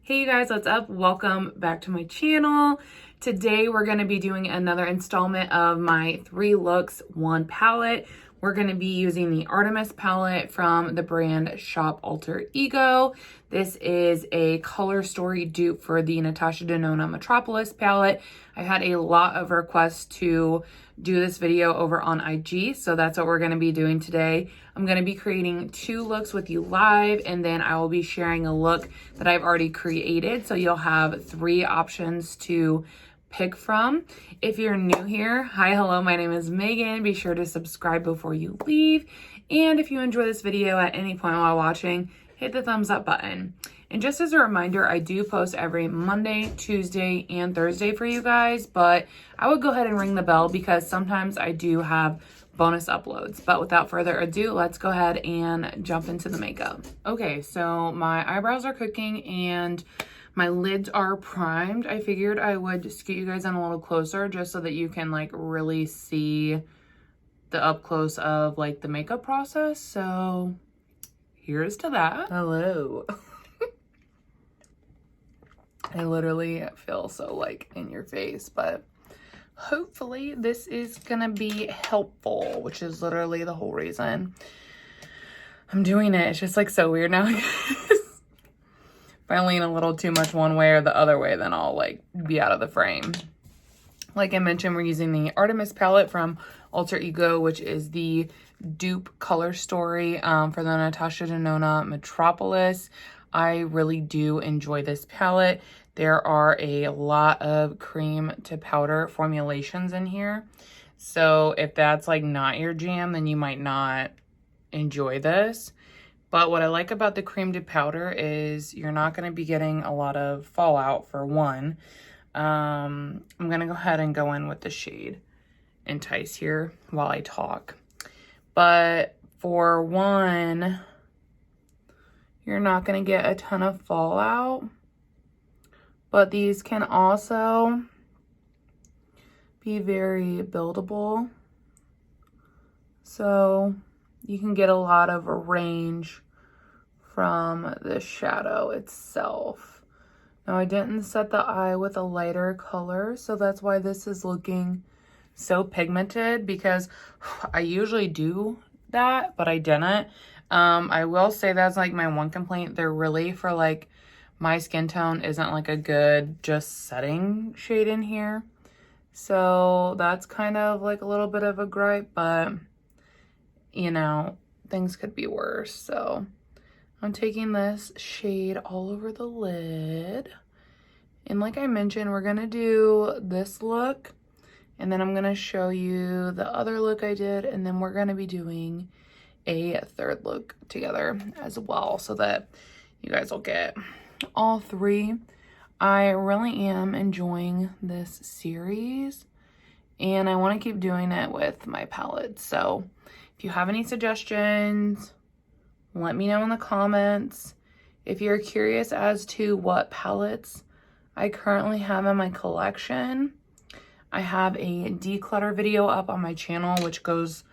Hey you guys, what's up? Welcome back to my channel. Today we're going to be doing another installment of my 3 looks, 1 palette. We're going to be using the Artemis palette from the brand shop Alterego. This is a color story dupe for the Natasha Denona Metropolis palette. I had a lot of requests to do this video over on IG, so that's what we're going to be doing today. I'm going to be creating 2 looks with you live, and then I will be sharing a look that I've already created, so you'll have 3 options to pick from. If you're new here, hi, hello, my name is Megan. Be sure to subscribe before you leave, and if you enjoy this video at any point while watching, hit the thumbs up button. And just as a reminder, I do post every Monday, Tuesday, and Thursday for you guys, but I would go ahead and ring the bell because sometimes I do have bonus uploads. But without further ado, let's go ahead and jump into the makeup. Okay, so my eyebrows are cooking and my lids are primed. I figured I would scoot you guys in a little closer just so that you can like really see the up close of like the makeup process. So here's to that. Hello. I literally feel so like in your face, but hopefully this is gonna be helpful, which is literally the whole reason I'm doing it. It's just like so weird now. If I lean a little too much one way or the other way, then I'll like be out of the frame. Like I mentioned, we're using the Artemis palette from Alterego, which is the dupe color story for the Natasha Denona Metropolis. I really do enjoy this palette. There are a lot of cream to powder formulations in here. So if that's like not your jam, then you might not enjoy this. But what I like about the cream to powder is you're not going to be getting a lot of fallout for one. I'm going to go ahead and go in with the shade Entice here while I talk. But for one, you're not going to get a ton of fallout, but these can also be very buildable. So you can get a lot of range from the shadow itself. Now I didn't set the eye with a lighter color, so that's why this is looking so pigmented, because I usually do that, but I didn't. I will say that's like my one complaint. They're really for like my skin tone isn't like a good just setting shade in here. So that's kind of like a little bit of a gripe, but you know, things could be worse. So I'm taking this shade all over the lid. And like I mentioned, we're gonna do this look, and then I'm gonna show you the other look I did, and then we're gonna be doing a 3rd look together as well, so that you guys will get all 3. I really am enjoying this series, and I want to keep doing it with my palettes. So if you have any suggestions, let me know in the comments. If you're curious as to what palettes I currently have in my collection, I have a declutter video up on my channel which goes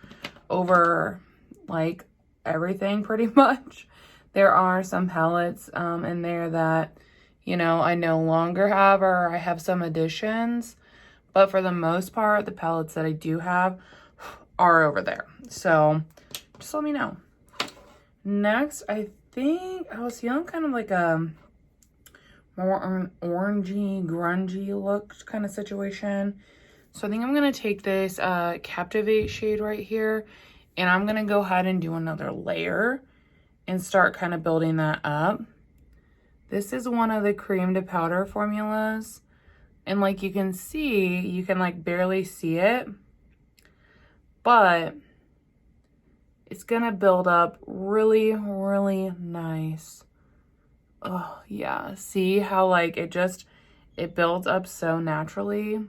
over like everything pretty much. There are some palettes in there that, you know, I no longer have, or I have some additions, but for the most part, the palettes that I do have are over there. So just let me know. Next, I think I was feeling kind of like a more orangey, grungy look kind of situation. So I think I'm going to take this Captivate shade right here, and I'm going to go ahead and do another layer and start kind of building that up. This is one of the cream to powder formulas, and like you can see, you can like barely see it, but it's going to build up really, really nice. Oh yeah, see how like it builds up so naturally.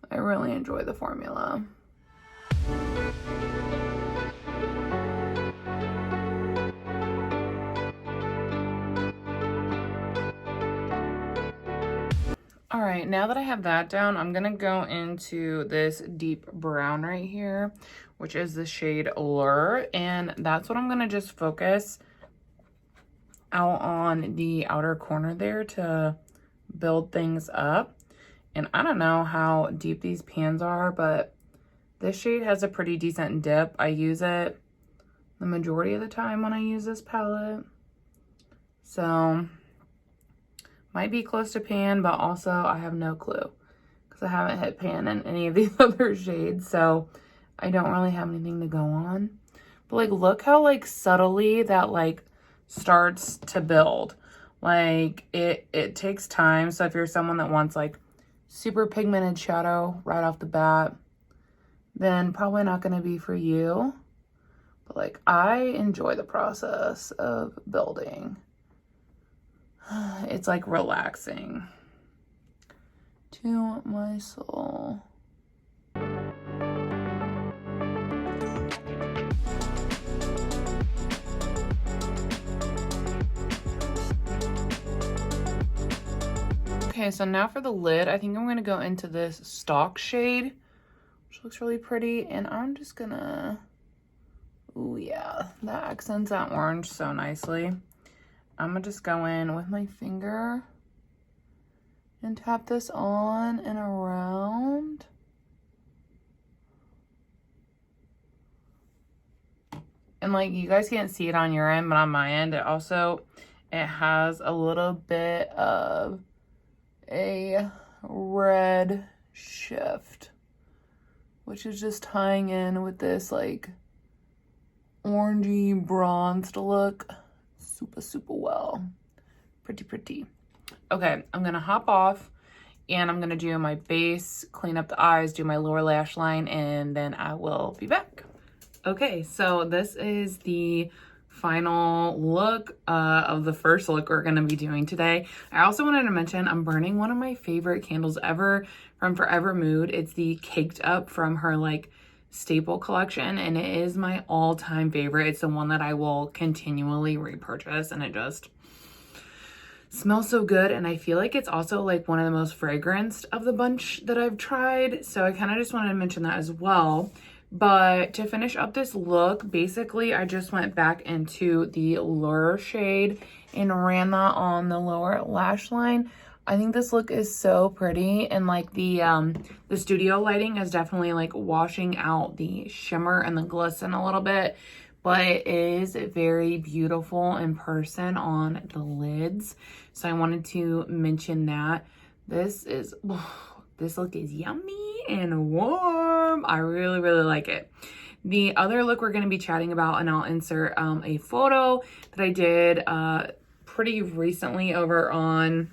I really enjoy the formula. All right, now that I have that down, I'm gonna go into this deep brown right here, which is the shade Allure, and that's what I'm gonna just focus out on the outer corner there to build things up. And I don't know how deep these pans are, but this shade has a pretty decent dip. I use it the majority of the time when I use this palette. So might be close to pan, but also I have no clue because I haven't hit pan in any of these other shades. So I don't really have anything to go on. But like, look how like subtly that like starts to build. Like it takes time. So if you're someone that wants like super pigmented shadow right off the bat, then probably not going to be for you. But like, I enjoy the process of building. It's like relaxing to my soul. Okay, so now for the lid, I think I'm going to go into this Stalk shade, which looks really pretty. And I'm just gonna, oh yeah, that accents that orange so nicely. I'm gonna just go in with my finger and tap this on and around. And like, you guys can't see it on your end, but on my end, it has a little bit of a red shift, which is just tying in with this like orangey bronzed look super well. Pretty. Okay, I'm gonna hop off and I'm gonna do my base, clean up the eyes, do my lower lash line, and then I will be back. Okay, so this is the final look of the first look we're gonna be doing today. I also wanted to mention I'm burning one of my favorite candles ever from Forever Mood. It's the Caked Up from her like staple collection, and it is my all-time favorite. It's the one that I will continually repurchase, and it just smells so good. And I feel like it's also like one of the most fragranced of the bunch that I've tried, so I kind of just wanted to mention that as well. But to finish up this look, basically I just went back into the Lure shade and ran that on the lower lash line. I think this look is so pretty, and like the studio lighting is definitely like washing out the shimmer and the glisten a little bit, but it is very beautiful in person on the lids. So I wanted to mention that. This look is yummy and warm. I really like it. The other look we're going to be chatting about, and I'll insert a photo that I did pretty recently over on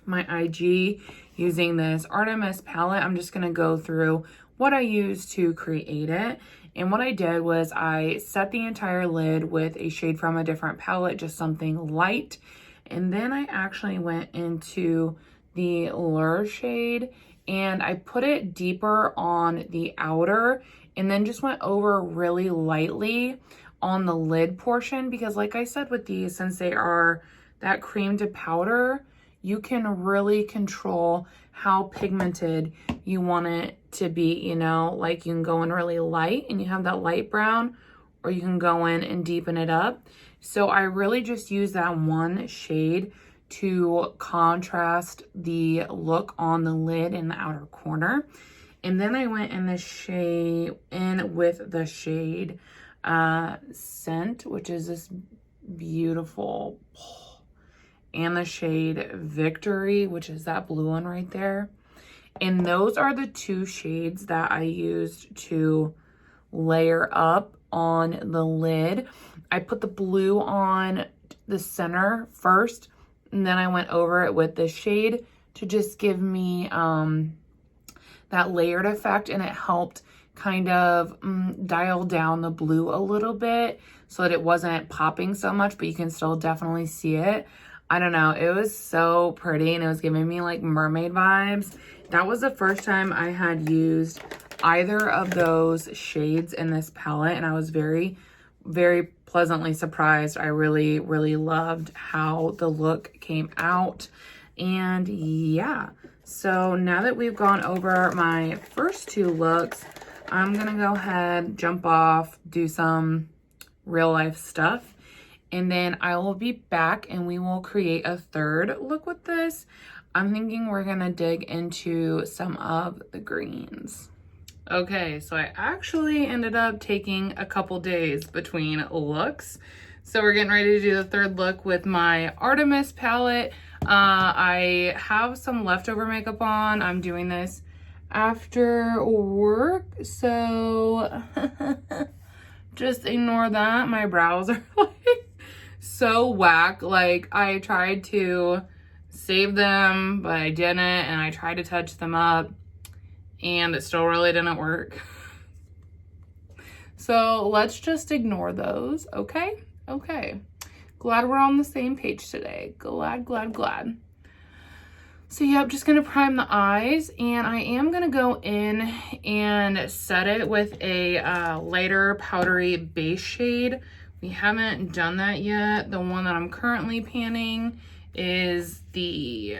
my IG using this Artemis palette. I'm just going to go through what I used to create it. And what I did was I set the entire lid with a shade from a different palette, just something light. And then I actually went into the Lure shade and I put it deeper on the outer, and then just went over really lightly on the lid portion, because like I said with these, since they are that cream to powder, you can really control how pigmented you want it to be, you know, like you can go in really light and you have that light brown, or you can go in and deepen it up. So I really just use that one shade to contrast the look on the lid in the outer corner. And then I went in with the shade Scent, which is this beautiful, and the shade Victory, which is that blue one right there. And those are the two shades that I used to layer up on the lid. I put the blue on the center first, and then I went over it with this shade to just give me that layered effect, and it helped kind of dial down the blue a little bit so that it wasn't popping so much, but you can still definitely see it. I don't know, it was so pretty, and it was giving me like mermaid vibes. That was the first time I had used either of those shades in this palette, and I was very pleasantly surprised. I really loved how the look came out. And yeah, so now that we've gone over my first two looks, I'm gonna go ahead, jump off, do some real life stuff, and then I will be back and we will create a third look with this. I'm thinking we're gonna dig into some of the greens. Okay, so I actually ended up taking a couple days between looks. So we're getting ready to do the third look with my Artemis palette. I have some leftover makeup on. I'm doing this after work, so just ignore that. My brows are like so whack. Like I tried to save them, but I didn't, and I tried to touch them up and it still really didn't work. So let's just ignore those, okay? Okay. Glad we're on the same page today. Glad. So yeah, I'm just gonna prime the eyes, and I am gonna go in and set it with a lighter powdery base shade. We haven't done that yet. The one that I'm currently panning is the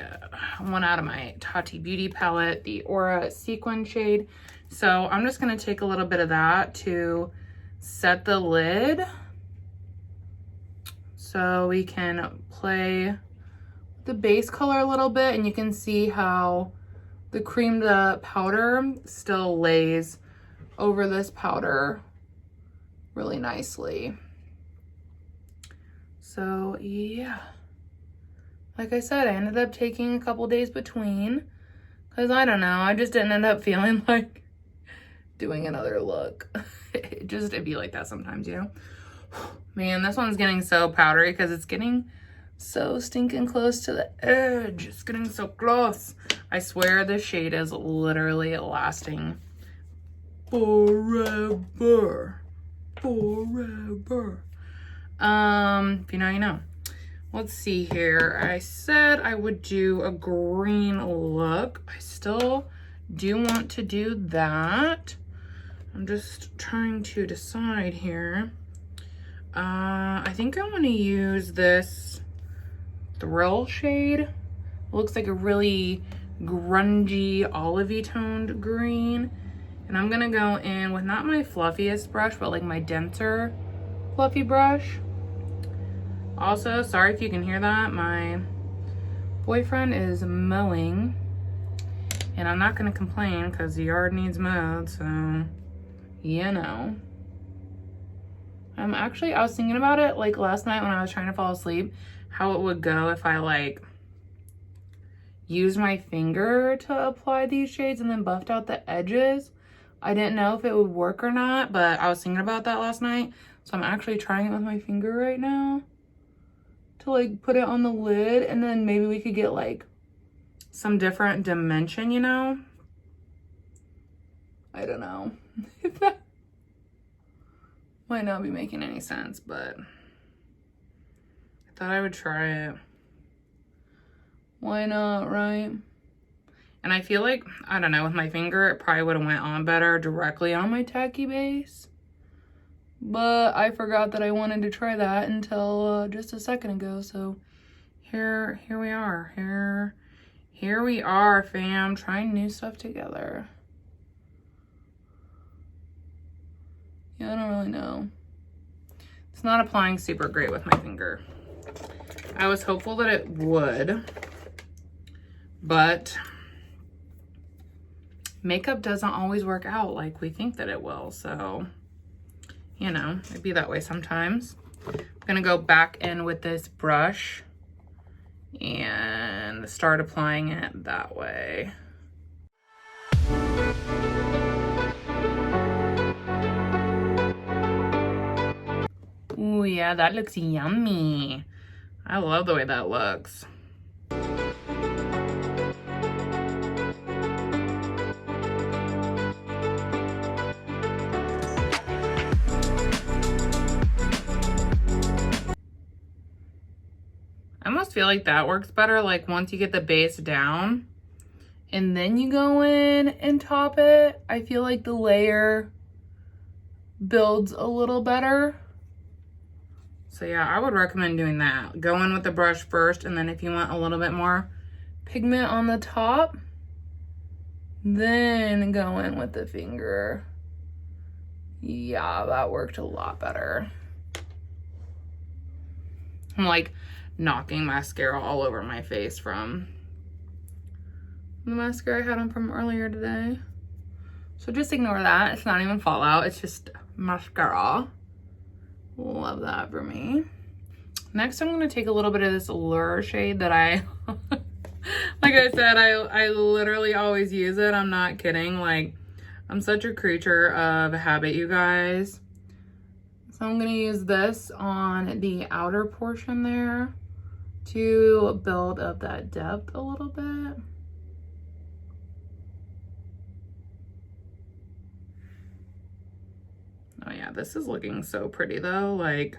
one out of my Tati Beauty palette, the Aura Sequin shade. So I'm just gonna take a little bit of that to set the lid so we can play the base color a little bit, and you can see how the creamed powder still lays over this powder really nicely. So yeah. Like I said, I ended up taking a couple days between because I don't know, I just didn't end up feeling like doing another look. It'd be like that sometimes, you know? Man, this one's getting so powdery because it's getting so stinking close to the edge. It's getting so close. I swear this shade is literally lasting forever. Forever. If you know, you know. Let's see here. I said I would do a green look. I still do want to do that. I'm just trying to decide here. I think I want to use this Thrill shade. It looks like a really grungy olivey toned green. And I'm gonna go in with not my fluffiest brush, but like my denser fluffy brush. Also, sorry if you can hear that, my boyfriend is mowing, and I'm not gonna complain because the yard needs mowed, so, you know. I was thinking about it like last night when I was trying to fall asleep, how it would go if I like used my finger to apply these shades and then buffed out the edges. I didn't know if it would work or not, but I was thinking about that last night, so I'm actually trying it with my finger right now to like put it on the lid, and then maybe we could get like some different dimension, you know? I don't know if that might not be making any sense, but I thought I would try it. Why not, right? And I feel like, I don't know, with my finger, it probably would have went on better directly on my tacky base. But I forgot that I wanted to try that until just a second ago. So here we are. Here we are, fam, trying new stuff together. Yeah, I don't really know. It's not applying super great with my finger. I was hopeful that it would, but makeup doesn't always work out like we think that it will, so you know, it'd be that way sometimes. I'm gonna go back in with this brush and start applying it that way. Ooh, yeah, that looks yummy. I love the way that looks. I almost feel like that works better, like once you get the base down and then you go in and top it. I feel like the layer builds a little better. So yeah, I would recommend doing that. Go in with the brush first, and then if you want a little bit more pigment on the top, then go in with the finger. Yeah, that worked a lot better. I'm like knocking mascara all over my face from the mascara I had on from earlier today. So just ignore that. It's not even fallout. It's just mascara. Love that for me. Next, I'm going to take a little bit of this Allure shade that I, like I said, I literally always use it. I'm not kidding. Like, I'm such a creature of habit, you guys. So I'm going to use this on the outer portion there to build up that depth a little bit. Oh yeah, this is looking so pretty though. Like,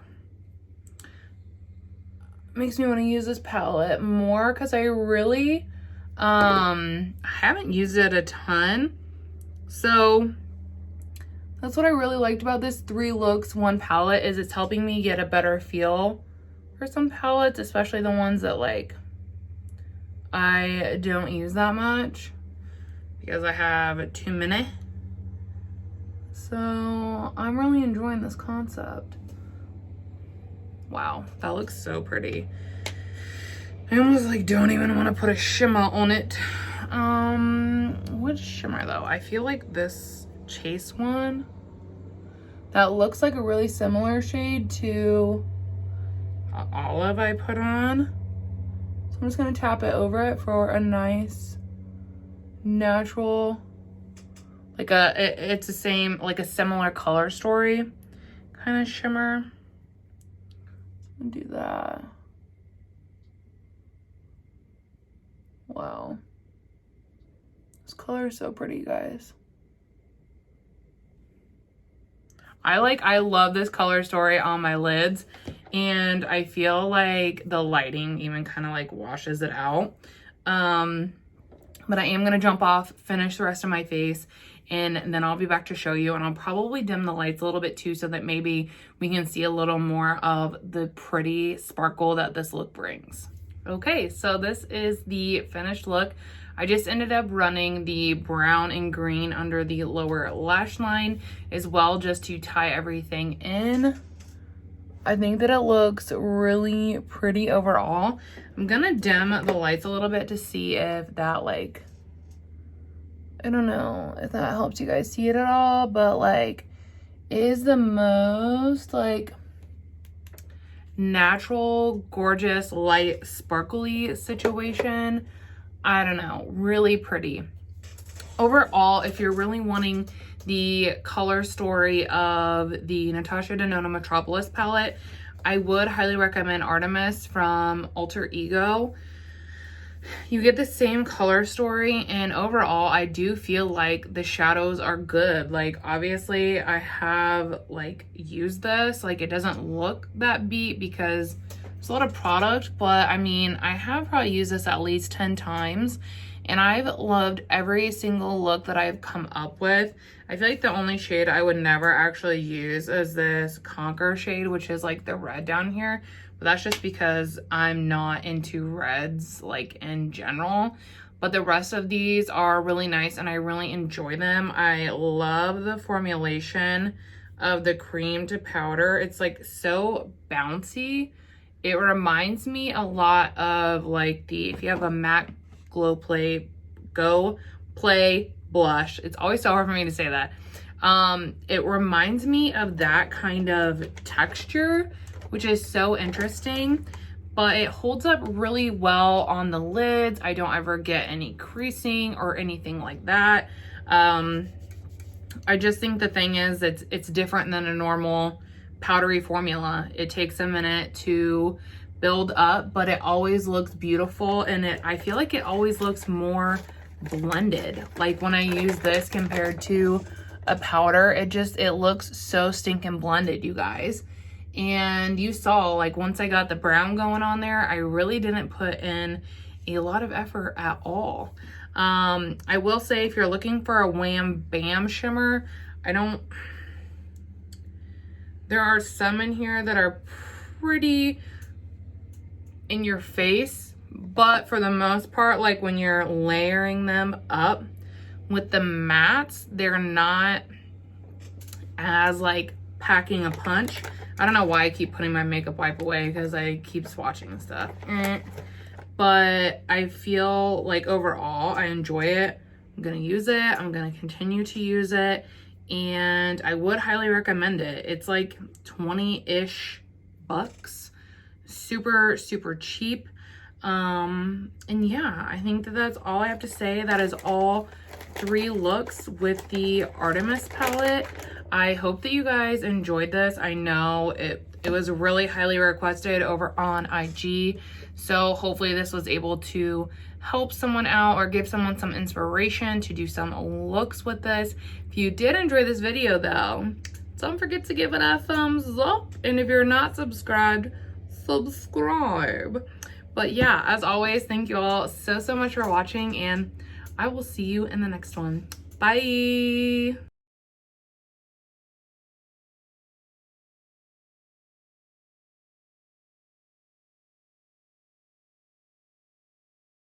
makes me want to use this palette more because I really haven't used it a ton. So that's what I really liked about this 3 looks 1 palette, is it's helping me get a better feel for some palettes, especially the ones that like I don't use that much because I have too many. So I'm really enjoying this concept. Wow, that looks so pretty. I almost like don't even want to put a shimmer on it. Which shimmer though? I feel like this Chase one that looks like a really similar shade to Olive I put on. So I'm just gonna tap it over it for a nice natural, like it's the same, like a similar color story kind of shimmer. So do that. Wow, this color is so pretty, guys. I love this color story on my lids, and I feel like the lighting even kind of like washes it out. But I am gonna jump off, finish the rest of my face, and then I'll be back to show you, and I'll probably dim the lights a little bit too so that maybe we can see a little more of the pretty sparkle that this look brings. Okay, so this is the finished look. I just ended up running the brown and green under the lower lash line as well, just to tie everything in. I think that it looks really pretty overall. I'm gonna dim the lights a little bit to see if that, like, I don't know if that helps you guys see it at all, but like, it is the most like natural, gorgeous, light, sparkly situation. I don't know, really pretty. Overall, if you're really wanting the color story of the Natasha Denona Metropolis palette, I would highly recommend Artemis from Alterego. You get the same color story, and overall I do feel like the shadows are good. Like, obviously I have like used this, like it doesn't look that beat because it's a lot of product, but I mean, I have probably used this at least 10 times and I've loved every single look that I've come up with. I feel like the only shade I would never actually use is this Conquer shade, which is like the red down here. But that's just because I'm not into reds like in general. But the rest of these are really nice and I really enjoy them. I love the formulation of the cream to powder. It's like so bouncy. It reminds me a lot of like if you have a MAC Go Play blush. It's always so hard for me to say that. It reminds me of that kind of texture, which is so interesting, but it holds up really well on the lids. I don't ever get any creasing or anything like that. I just think the thing is it's different than a normal powdery formula. It takes a minute to build up, but it always looks beautiful, and I feel like it always looks more blended. Like when I use this compared to a powder, it looks so stinking blended, you guys. And you saw, like, once I got the brown going on there, I really didn't put in a lot of effort at all. I will say, if you're looking for a wham bam shimmer, there are some in here that are pretty in your face, but for the most part, like when you're layering them up with the mattes, they're not as like packing a punch. I don't know why I keep putting my makeup wipe away because I keep swatching stuff. But I feel like overall I enjoy it. I'm gonna use it. I'm gonna continue to use it. And I would highly recommend it. It's like 20-ish bucks. Super, super cheap. And yeah, I think that that's all I have to say. That is all 3 looks with the Artemis palette. I hope that you guys enjoyed this. I know it was really highly requested over on IG. So hopefully this was able to help someone out or give someone some inspiration to do some looks with this. If you did enjoy this video though, don't forget to give it a thumbs up. And if you're not subscribed, subscribe. But yeah, as always, thank you all so much for watching, and I will see you in the next one. Bye.